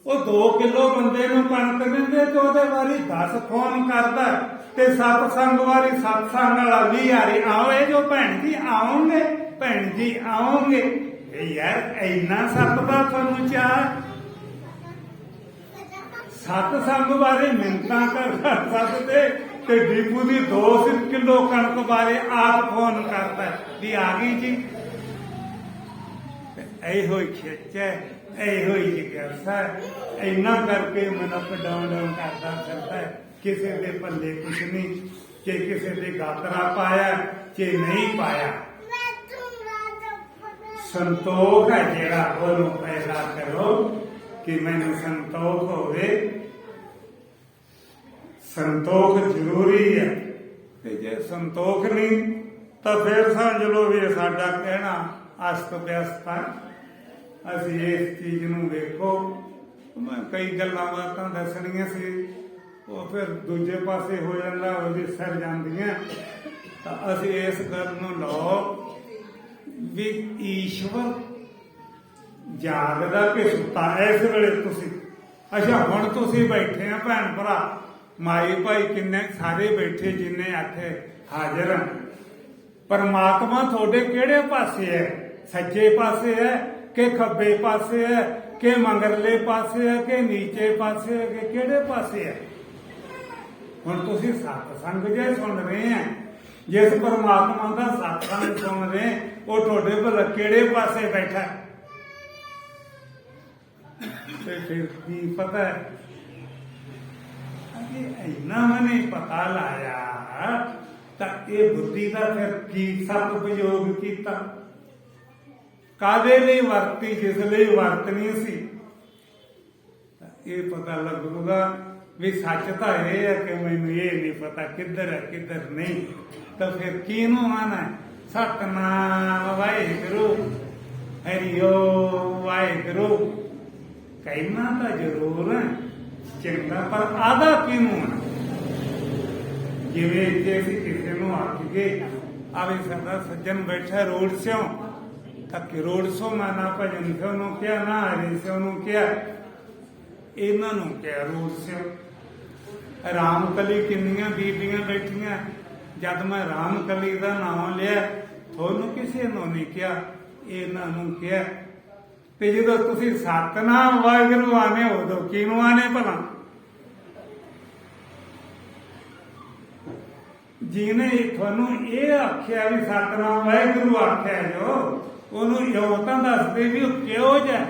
A: ਉਹ 2 ਕਿਲੋ ਬੰਦੇ ਨੂੰ ਕਣਕ ਦਿੰਦੇ ਤੇ ਉਹਦੇ ਵਾਰੀ 10 ਫੋਨ ਕਰਦਾ ਤੇ ਸਤਸੰਗ ਵਾਰੀ ਸਤਸੰਗ ਵਾਲਾ 20 ਵਾਰੀ ਆਓ ਇਹ ਜੋ ਭੈਣ ਜੀ ਆਉਂਗੇ, ਭੈਣ ਜੀ ਆਉਂਗੇ। ਇਹ ਯਾਰ ਇੰਨਾ ਸੱਤ ਦਾ ਤੁਹਾਨੂੰ ਚਾਹ? ਸਤਸੰਗ ਬਾਰੇ ਮਿੰਤਾਂ ਕਰ ਸਕਦੇ ਤੇ ਡੀਪੂ ਦੀ 2 ਕਿਲੋ ਕਣਕ ਬਾਰੇ ਆਪ ਫੋਨ ਕਰਦਾ ਵੀ ਆ ਗਈ ਜੀ। ਇਹੋ ਹੀ ਖਿੱਚ ਹੈ, ਇਹੋ ਹੀ ਜਿਗਿਆਸਾ, ਇੰਨਾ ਕਰਕੇ ਮਨੁੱਖ ਡਾਊਨ ਕਰਦਾ ਫਿਰਦਾ। ਕਿਸੇ ਦੇ ਪੱਲੇ ਕੁਛ ਨਹੀਂ, ਕਿ ਕਿਸੇ ਦੇ ਗਾਤਰਾ ਪਾਇਆ ਕਿ ਨਹੀਂ ਪਾਇਆ। ਸੰਤੋਖ ਹੈ ਜਿਹੜਾ ਉਹਨੂੰ ਪੈਦਾ ਕਰੋ ਕਿ ਮੈਨੂੰ ਸੰਤੋਖ ਹੋਵੇ। ਸੰਤੋਖ ਜ਼ਰੂਰੀ ਹੈ ਤੇ ਜੇ ਸੰਤੋਖ ਨਹੀਂ ਤਾਂ ਫਿਰ ਸਮਝ ਲਓ ਵੀ ਸਾਡਾ ਕਹਿਣਾ ਅਸਤ ਵਿਅਸਤ ਹੈ। ਅਸੀਂ ਇਸ ਚੀਜ਼ ਨੂੰ ਵੇਖੋ, ਮੈਂ ਕਈ ਗੱਲਾਂ ਬਾਤਾਂ ਦੱਸਣੀਆਂ ਸੀ, ਉਹ ਫਿਰ ਦੂਜੇ ਪਾਸੇ ਹੋ ਜਾਂਦਾ, ਉਹਦੀ ਸਰ ਜਾਂਦੀਆਂ। ਤਾਂ ਅਸੀਂ ਇਸ ਗੱਲ ਨੂੰ ਲਓ ਵੀ ਈਸ਼ਵਰ ਜਾਗਦਾ ਕਿ ਸੁੱਤਾ ਇਸ ਵੇਲੇ ਤੁਸੀਂ। ਅੱਛਾ, ਹੁਣ ਤੁਸੀਂ ਬੈਠੇ ਆ ਭੈਣ ਭਰਾ, ਮਾਈ ਭਾਈ ਕਿੰਨੇ ਸਾਰੇ ਬੈਠੇ ਜਿੰਨੇ ਇੱਥੇ ਹਾਜ਼ਰ ਹਨ। ਪਰਮਾਤਮਾ ਤੁਹਾਡੇ ਕਿਹੜੇ ਪਾਸੇ ਹੈ? ਸੱਜੇ ਪਾਸੇ ਹੈ ਕਿ ਖੱਬੇ ਪਾਸੇ ਹੈ ਕਿ ਮੰਗਰਲੇ ਪਾਸੇ ਹੈ ਕਿ ਨੀਚੇ ਪਾਸੇ ਹੈ ਕਿ ਕਿਹੜੇ ਪਾਸੇ ਹੈ? ਹੁਣ ਤੁਸੀਂ ਸਤਸੰਗ ਜੇ ਸੁਣ ਰਹੇ ਆ, ਜਿਸ ਪਰਮਾਤਮਾ ਦਾ ਸਤਸੰਗ ਸੁਣ ਰਹੇ ਉਹ ਤੁਹਾਡੇ ਭਲਾ ਕਿਹੜੇ ਪਾਸੇ ਬੈਠਾ? ਤੇ ਫਿਰ ਕੀ ਪਤਾ ਹੈ? ਇੰਨਾ ਮਨੇ ਪਤਾ ਲਾਇਆ ਤਾਂ ਇਹ ਬੁੱਧੀ ਦਾ ਫਿਰ ਕੀ ਸਤਿਉਪਯੋਗ ਕੀਤਾ? ਕਾਦੇ ਲਈ ਵਰਤੀ? ਜਿਸ ਲਈ ਵਰਤਣੀ ਸੀ। ਇਹ ਪਤਾ ਲੱਗੂਗਾ ਵੀ ਸੱਚ ਤਾਂ ਇਹ ਹੈ ਕਿ ਮੈਨੂੰ ਇਹ ਨਹੀਂ ਪਤਾ ਕਿੱਧਰ ਹੈ ਕਿੱਧਰ ਨਹੀਂ। ਤਾਂ ਫਿਰ ਕਿਹਨੂੰ ਆਣਾ? ਸਤਿਨਾਮ ਵਾਹਿਗੁਰੂ, ਹਰਿਓ ਵਾਹਿਗੁਰੂ ਕਹਿਣਾ ਤਾਂ ਜ਼ਰੂਰ ਹੈ ਚੰਗਾ, ਪਰ ਆਦਾ ਕਿਹਨੂੰ ਆਣਾ? ਜਿਵੇਂ ਜੇ ਅਸੀਂ ਕਿਸੇ ਨੂੰ ਆਖੀਏ ਆਵੇ ਸਾਡਾ ਸੱਜਣ ਬੈਠਾ ਰੋਡ ਸਿਓ, ਤਾਂ ਕਿ ਰੋਡ ਸੋ ਮੈਂ ਨਾ ਭਜਨ ਸਿਓ ਨੂੰ ਕਿਹਾ, ਨਾ ਹਰੀ ਸਿਓ ਨੂੰ ਕਿਹਾ, ਇਹਨਾਂ ਨੂੰ ਕਿਹਾ ਰੋਡ ਸਿਓ। ਰਾਮਕਲੀ ਕਿੰਨੀਆਂ ਬੀਬੀਆਂ ਬੈਠੀਆਂ, ਜਦ ਮੈਂ ਰਾਮਕਲੀ ਦਾ ਨਾਮ ਲਿਆ ਤੁਹਾਨੂੰ ਕਿਸੇ ਨੂੰ ਨਹੀਂ ਕਿਹਾ, ਇਹਨਾਂ ਨੂੰ ਕਿਹਾ। ਤੇ ਜਦੋਂ ਤੁਸੀਂ ਸਤਿਨਾਮ ਵਾਹਿਗੁਰੂ ਆਨੇ ਉਦੋਂ ਕਿਹਨੂੰ ਆਨੇ ਭਲਾ? ਜਿਹਨੇ ਤੁਹਾਨੂੰ ਇਹ ਆਖਿਆ ਵੀ ਸਤਿਨਾਮ ਵਾਹਿਗੁਰੂ ਆਖਿਆ ਜੋ, ਉਹਨੂੰ ਇਉਂ ਤਾਂ ਦੱਸਦੇ ਵੀ ਉਹ ਕਿਹੋ ਜਿਹਾ,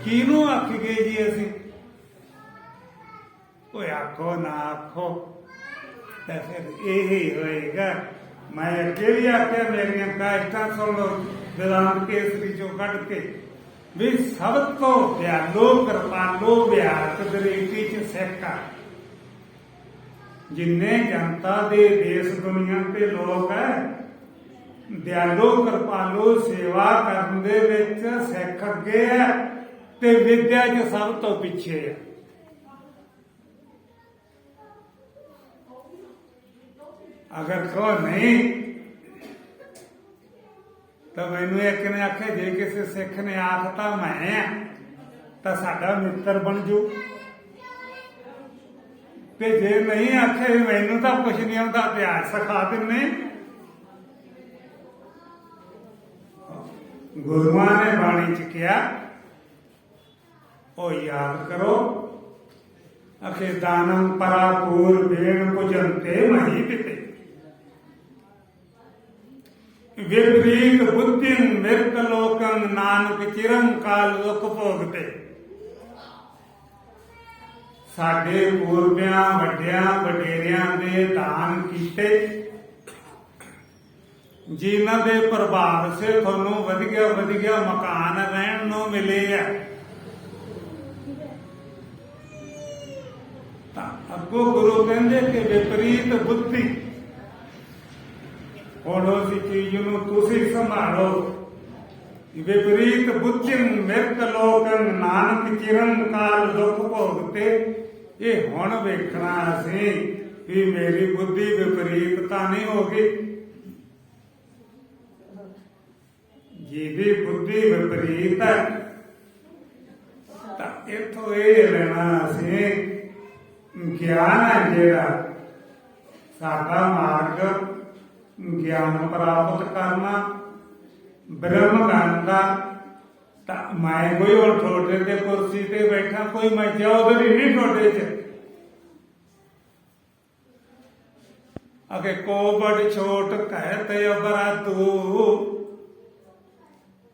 A: ਕਿਹਨੂੰ ਆਖ ਗਏ ਜੀ ਅਸੀਂ? ਉਹ ਆਖੋ ਨਾ ਆਖੋ ਤਾਂ ਫਿਰ ਇਹ ਹੋਏਗਾ। ਮੈਂ ਅੱਗੇ ਵੀ ਆਖਿਆ ਮੇਰੀਆਂ ਕਾਸ਼ਤਾਂ ਸੁਣ ਲਓ ਵਿਦਾਨ ਕੇਸਰੀ ਚੋਂ ਕੱਢ ਕੇ ਵੀ ਸਭ ਤੋਂ ਦਿਆਲੋ ਕਿਰਪਾਲੋ ਵਿਆਰਕ ਦਰੇਟੀ ਚ ਸਿੱਖਾ। ਜਿੰਨੇ ਜਨਤਾ ਦੇ ਦੇਸ਼ ਦੁਨੀਆ ਤੇ ਲੋਕ ਹੈ, ਦਿਆਲੋ ਕਿਰਪਾਲੋ ਸੇਵਾ ਕਰਨ ਦੇ ਵਿੱਚ ਸਿੱਖ ਅੱਗੇ ਹੈ ਤੇ ਵਿਦਿਆ ਚ ਸਭ ਤੋਂ ਪਿੱਛੇ ਹੈ। ਅਗਰ ਕਹੋ ਨਹੀਂ ਤਾਂ ਮੈਨੂੰ ਇੱਕ ਨੇ ਆਖਿਆ ਜੇ ਕਿਸੇ ਸਿੱਖ ਨੇ ਆਖਤਾ ਮੈਂ ਆ ਤਾਂ ਸਾਡਾ ਮਿੱਤਰ ਬਣ ਜੂ, ਤੇ ਜੇ ਨਹੀਂ ਆਖੇ ਮੈਨੂੰ ਤਾਂ ਕੁਛ ਨਹੀਂ ਆਉਂਦਾ ਇਤਿਹਾਸ ਸਿਖਾ ਦਿੰਨੇ। ਗੁਰੂਆਂ ਨੇ ਬਾਣੀ ਚ ਕਿਹਾ ਉਹ ਯਾਦ ਕਰੋ, ਅਖੇ ਦਾਨਮ ਪਰਾਪੂਰ ਬੇਣ ਭੁਜੰਤੇ ਮਹੀ ਪਿਤੇ ਵਿਪਰੀਤ ਬੁੱਧਿੰ ਮਿਰਤ ਲੋਕੰ ਨਾਨਕ ਚਿਰੰ ਕਾਲ ਦੁਖ ਭੋਗਤੇ। ਸਾਡੇ ਪੂਰਬਿਆਂ ਵੱਡਿਆਂ ਵਡੇਰਿਆਂ ਦੇ ਦਾਨ ਕੀਤੇ, ਜਿਨ੍ਹਾਂ ਦੇ ਪ੍ਰਭਾਵ ਸੇ ਤੁਹਾਨੂੰ ਵਧੀਆ ਵਧੀਆ ਮਕਾਨ ਰਹਿਣ ਨੂੰ ਮਿਲੇ ਆ। ਤਾਂ ਅੱਗੋਂ ਗੁਰੂ ਕਹਿੰਦੇ ਕਿ ਵਿਪਰੀਤ ਬੁੱਧੀ, ਹੁਣ ਉਸ ਚੀਜ਼ ਨੂੰ ਤੁਸੀਂ ਸੰਭਾਲੋ। ਵਿਪਰੀਤ ਬੁੱਧਿ ਮਿਰਤ ਲੋਕਨ ਨਾਨਕ ਚਿਰਨ ਕਾਲ ਦੁਖ ਭੋਗਤੇ। ਇਹ ਹੁਣ ਵੇਖਣਾ ਅਸੀਂ ਵੀ ਮੇਰੀ ਬੁੱਧੀ ਵਿਪਰੀਤ ਤਾਂ ਨਹੀਂ ਹੋ ਗਈ। ਜਿਹਦੀ ਬੁੱਧੀ ਵਿਪਰੀਤ ਹੈ ਤਾਂ ਇੱਥੋਂ ਇਹ ਲੈਣਾ ਅਸੀਂ ਗਿਆਨ ਹੈ ਜਿਹੜਾ ਸਾਡਾ ਮਾਰਗ ਗਿਆਨ ਪ੍ਰਾਪਤ ਕਰਨਾ ਬ੍ਰਹਮ ਗਿਆਨ ਦਾ। ਤਾਂ ਮੈਂ ਕੋਈ ਹੁਣ ਤੁਹਾਡੇ ਤੇ ਕੁਰਸੀ ਤੇ ਬੈਠਾ, ਕੋਈ ਮੈਂ ਚੌਧਰੀ ਨਹੀਂ ਤੁਹਾਡੇ ਚ। ਅਗੇ ਕੋਬੜ ਛੋਟ ਕਹਿ ਤੇ ਅਬਰਾ ਤੂੰ,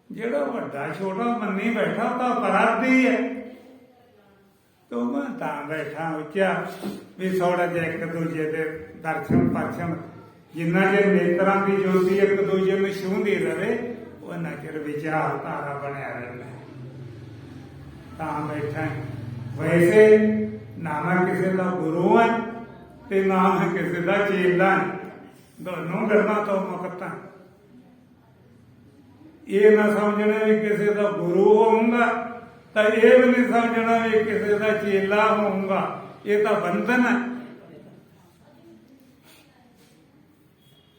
A: ਜਿਹੜਾ ਵੱਡਾ ਛੋਟਾ ਮੰਨੀ ਬੈਠਾ ਉਹ ਤਾਂ ਅਪਰਾਧੀ ਹੈ। ਤੂੰ ਮੈਂ ਤਾਂ ਬੈਠਾ ਉੱਚਾ ਵੀ ਥੋੜਾ ਜਿਹਾ ਇੱਕ ਦੂਜੇ ਦੇ ਦਰਸ਼ਨ ਪਰਸ਼ਨ, ਜਿੰਨਾ ਚਿਰ ਨੇਤਰਾਂ ਦੀ ਜੋਤੀ ਇੱਕ ਦੂਜੇ ਨੂੰ ਛੂਹਦੀ ਰਹੇ ਉਹਨਾਂ ਚਿਰ ਵਿਚਾਰਧਾਰਾ ਬਣਿਆ ਰਹਿੰਦਾ ਤਾਂ ਬੈਠਾ। ਵੈਸੇ ਨਾ ਮੈਂ ਕਿਸੇ ਦਾ ਗੁਰੂ ਹੈ ਤੇ ਨਾ ਮੈਂ ਕਿਸੇ ਦਾ ਚੇਲਾ ਹੈ, ਦੋਨੋਂ ਗੱਲਾਂ ਤੋਂ ਮੁਕਤ ਹਾਂ। ਇਹ ਨਾ ਸਮਝਣਾ ਵੀ ਕਿਸੇ ਦਾ ਗੁਰੂ ਹੋਊਗਾ ਤਾਂ ਇਹ ਵੀ ਨਹੀਂ ਸਮਝਣਾ ਵੀ ਕਿਸੇ ਦਾ ਚੇਲਾ ਹੋਊਗਾ, ਇਹ ਤਾਂ ਬੰਧਨ ਹੈ।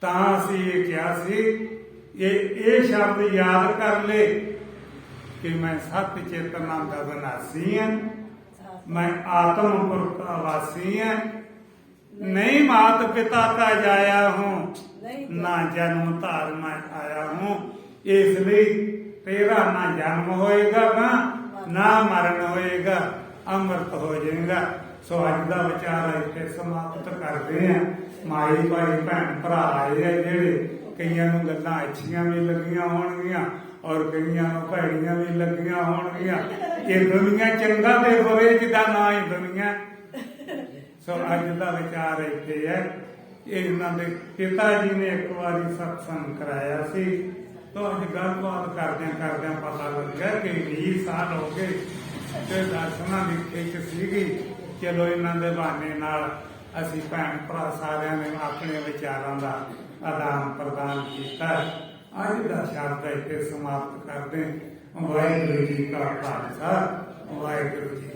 A: ਤਾਂ ਅਸੀਂ ਇਹ ਕਿਹਾ ਸੀ ਇਹ ਸ਼ਬਦ ਯਾਦ ਕਰ ਲੈ ਕਿ ਮੈਂ ਸਤ ਚੇਤਨਾ ਦਾ ਵਿਨਾਸੀ ਹਾਂ, ਮੈਂ ਆਤਮ ਪੁਰਖ का वासी है, नहीं मात पिता का जाया हूँ, ना जन्म धार मैं आया हूँ। इसलिए तेरा ना जन्म होएगा ना मरण होएगा, अमृत हो जाएगा। सो अज का विचार इतने समाप्त करते हैं। माई भाई भैन भरा आए है जेड़े, कईयां नूं गल्लां अच्छियां भी लगियां होणगियां और कईयां नूं भैड़ियां भी लगियां होणगियां। ये दुनिया चंगा ते बुरे जिदा ना ही दुनिया। सो अज का विचार इत्थे है। इन्हां दे पिता जी ने एक बारी सत्संग कराया सी, तो अज गलबात करदे पता लग गया कि 20 साल हो गए ते दर्शनां दी खिच सीगी। चलो इन्हां दे बहाने नाल असीं भैन भरा सारिਆਂ ने अपने विचारां दा आदान प्रदान किया। अज का शब्द इत्थे समाप्त करदे। वाहिगुरू जी का खालसा, वाहिगुरू जी